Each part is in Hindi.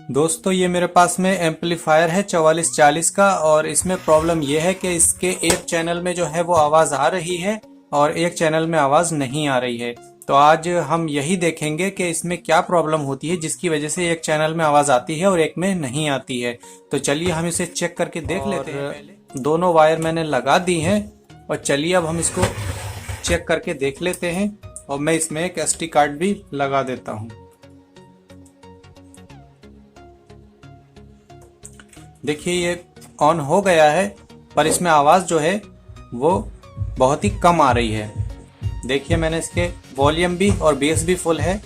दोस्तों ये मेरे पास में एम्पलीफायर है 4440 का, और इसमें प्रॉब्लम ये है कि इसके एक चैनल में जो है वो आवाज़ आ रही है और एक चैनल में आवाज़ नहीं आ रही है। तो आज हम यही देखेंगे कि इसमें क्या प्रॉब्लम होती है जिसकी वजह से एक चैनल में आवाज़ आती है और एक में नहीं आती है। तो चलिए हम इसे चेक करके देख लेते हैं। दोनों वायर मैंने लगा दी हैं और चलिए अब हम इसको चेक करके देख लेते हैं। और मैं इसमें एक SD कार्ड भी लगा देता हूँ। देखिए ये ऑन हो गया है, पर इसमें आवाज़ जो है वो बहुत ही कम आ रही है। देखिए मैंने इसके वॉल्यूम भी और बेस भी फुल है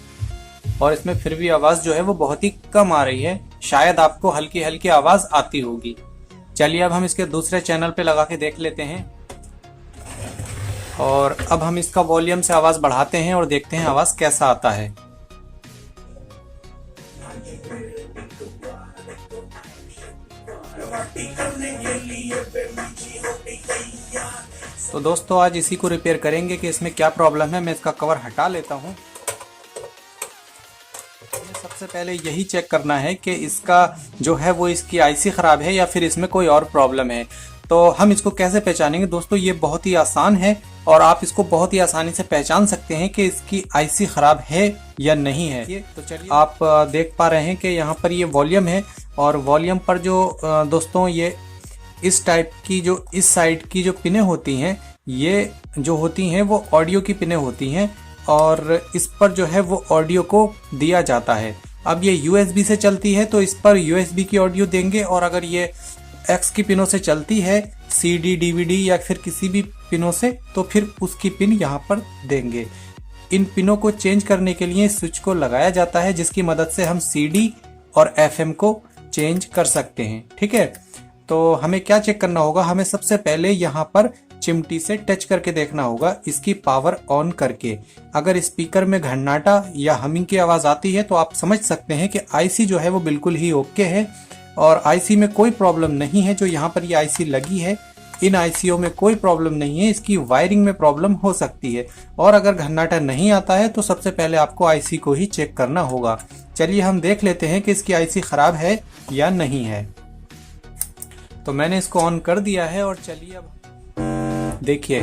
और इसमें फिर भी आवाज़ जो है वो बहुत ही कम आ रही है। शायद आपको हल्की हल्की आवाज़ आती होगी। चलिए अब हम इसके दूसरे चैनल पे लगा के देख लेते हैं और अब हम इसका वॉल्यूम से आवाज़ बढ़ाते हैं और देखते हैं आवाज़ कैसा आता है। तो दोस्तों आज इसी को रिपेयर करेंगे कि इसमें क्या प्रॉब्लम है। मैं इसका कवर हटा लेता हूँ। सबसे पहले यही चेक करना है कि इसका जो है वो इसकी IC खराब है या फिर इसमें कोई और प्रॉब्लम है। तो हम इसको कैसे पहचानेंगे दोस्तों, ये बहुत ही आसान है और आप इसको बहुत ही आसानी से पहचान सकते हैं कि इसकी IC खराब है या नहीं है। तो चलिए आप देख पा रहे हैं कि यहाँ पर ये वॉल्यूम है और वॉल्यूम पर जो दोस्तों ये इस टाइप की जो इस साइड की जो पिनें होती हैं, ये जो होती हैं वो ऑडियो की पिनें होती हैं और इस पर जो है वो ऑडियो को दिया जाता है। अब ये USB से चलती है तो इस पर USB की ऑडियो देंगे, और अगर ये X की पिनों से चलती है CD DVD या फिर किसी भी पिनों से, तो फिर उसकी पिन यहाँ पर देंगे। इन पिनों को चेंज करने के लिए स्विच को लगाया जाता है जिसकी मदद से हम CD और FM को चेंज कर सकते हैं। ठीक है, तो हमें क्या चेक करना होगा, हमें सबसे पहले यहाँ पर चिमटी से टच करके देखना होगा इसकी पावर ऑन करके। अगर स्पीकर में घन्नाटा या हमिंग की आवाज़ आती है तो आप समझ सकते हैं कि IC जो है वो बिल्कुल ही ओके है और IC में कोई प्रॉब्लम नहीं है। जो यहाँ पर ये IC लगी है इन ICओ में कोई प्रॉब्लम नहीं है, इसकी वायरिंग में प्रॉब्लम हो सकती है। और अगर घन्नाटा नहीं आता है तो सबसे पहले आपको IC को ही चेक करना होगा। चलिए हम देख लेते हैं कि इसकी IC खराब है या नहीं है। तो मैंने इसको ऑन कर दिया है और चलिए अब देखिए।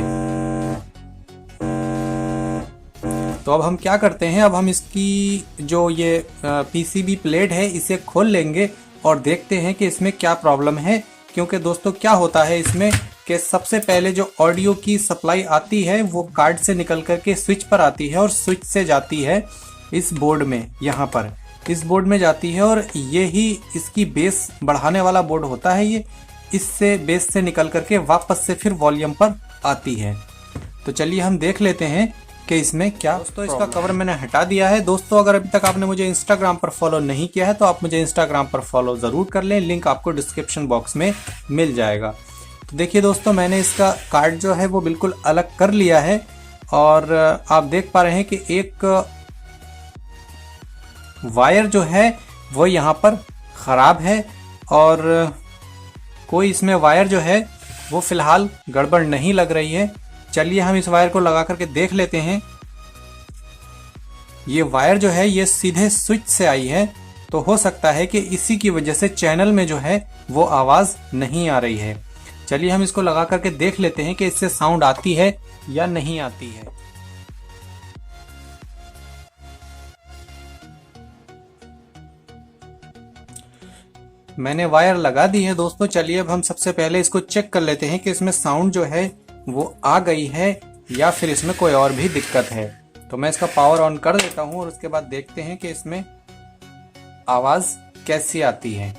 तो अब हम क्या करते हैं, अब हम इसकी जो ये PCB प्लेट है इसे खोल लेंगे और देखते हैं कि इसमें क्या प्रॉब्लम है। क्योंकि दोस्तों क्या होता है इसमें कि सबसे पहले जो ऑडियो की सप्लाई आती है वो कार्ड से निकल करके स्विच पर आती है और स्विच से जाती है इस बोर्ड में, यहाँ पर इस बोर्ड में जाती है, और ये ही इसकी बेस बढ़ाने वाला बोर्ड होता है। ये इससे बेस से निकल करके वापस से फिर वॉल्यूम पर आती है। तो चलिए हम देख लेते हैं कि इसमें क्या। दोस्तों इसका कवर मैंने हटा दिया है। दोस्तों अगर अभी तक आपने मुझे इंस्टाग्राम पर फॉलो नहीं किया है तो आप मुझे इंस्टाग्राम पर फॉलो ज़रूर कर लें, लिंक आपको डिस्क्रिप्शन बॉक्स में मिल जाएगा। तो देखिए दोस्तों मैंने इसका कार्ड जो है वो बिल्कुल अलग कर लिया है और आप देख पा रहे हैं कि एक वायर जो है वो यहाँ पर ख़राब है और कोई इसमें वायर जो है वो फिलहाल गड़बड़ नहीं लग रही है। चलिए हम इस वायर को लगा करके देख लेते हैं। ये वायर जो है ये सीधे स्विच से आई है, तो हो सकता है कि इसी की वजह से चैनल में जो है वो आवाज़ नहीं आ रही है। चलिए हम इसको लगा करके देख लेते हैं कि इससे साउंड आती है या नहीं आती है। मैंने वायर लगा दी है दोस्तों। चलिए अब हम सबसे पहले इसको चेक कर लेते हैं कि इसमें साउंड जो है वो आ गई है या फिर इसमें कोई और भी दिक्कत है। तो मैं इसका पावर ऑन कर देता हूं और उसके बाद देखते हैं कि इसमें आवाज कैसी आती है।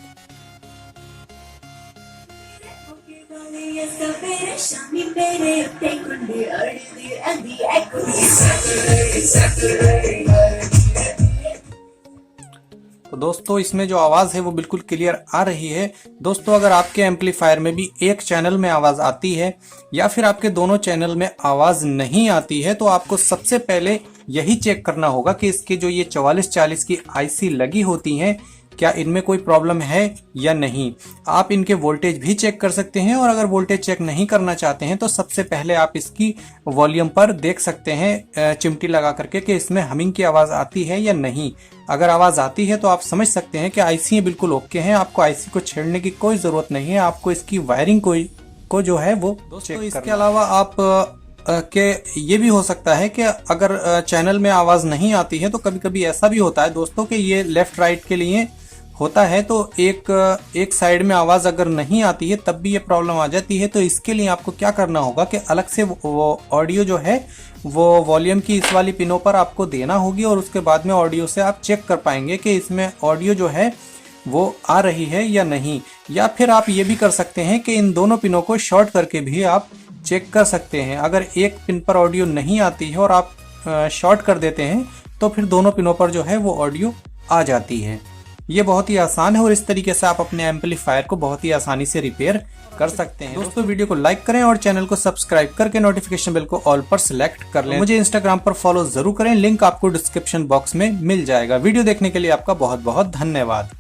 तो दोस्तों इसमें जो आवाज़ है वो बिल्कुल क्लियर आ रही है। दोस्तों अगर आपके एम्पलीफायर में भी एक चैनल में आवाज़ आती है या फिर आपके दोनों चैनल में आवाज़ नहीं आती है तो आपको सबसे पहले यही चेक करना होगा कि इसके जो ये 4440 की IC लगी होती हैं क्या इनमें कोई प्रॉब्लम है या नहीं। आप इनके वोल्टेज भी चेक कर सकते हैं, और अगर वोल्टेज चेक नहीं करना चाहते हैं तो सबसे पहले आप इसकी वॉल्यूम पर देख सकते हैं चिमटी लगा करके कि इसमें हमिंग की आवाज़ आती है या नहीं। अगर आवाज़ आती है तो आप समझ सकते हैं कि आईसी बिल्कुल ओके हैं, आपको आईसी को छेड़ने की कोई ज़रूरत नहीं है, आपको इसकी वायरिंग को जो है वो चेक करना। इसके अलावा आप के ये भी हो सकता है कि अगर चैनल में आवाज़ नहीं आती है तो कभी कभी ऐसा भी होता है दोस्तों कि ये लेफ्ट राइट के लिए होता है, तो एक साइड में आवाज़ अगर नहीं आती है तब भी ये प्रॉब्लम आ जाती है। तो इसके लिए आपको क्या करना होगा कि अलग से वो ऑडियो जो है वो वॉल्यूम की इस वाली पिनों पर आपको देना होगी, और उसके बाद में ऑडियो से आप चेक कर पाएंगे कि इसमें ऑडियो जो है वो आ रही है या नहीं। या फिर आप ये भी कर सकते हैं कि इन दोनों पिनों को शॉर्ट करके भी आप चेक कर सकते हैं। अगर एक पिन पर ऑडियो नहीं आती है और आप शॉर्ट कर देते हैं तो फिर दोनों पिनों पर जो है वो ऑडियो आ जाती है। ये बहुत ही आसान है, और इस तरीके से आप अपने एम्पलीफायर को बहुत ही आसानी से रिपेयर कर सकते हैं। दोस्तों वीडियो को लाइक करें और चैनल को सब्सक्राइब करके नोटिफिकेशन बेल को ऑल पर सिलेक्ट कर लें। मुझे इंस्टाग्राम पर फॉलो जरूर करें, लिंक आपको डिस्क्रिप्शन बॉक्स में मिल जाएगा। वीडियो देखने के लिए आपका बहुत बहुत धन्यवाद।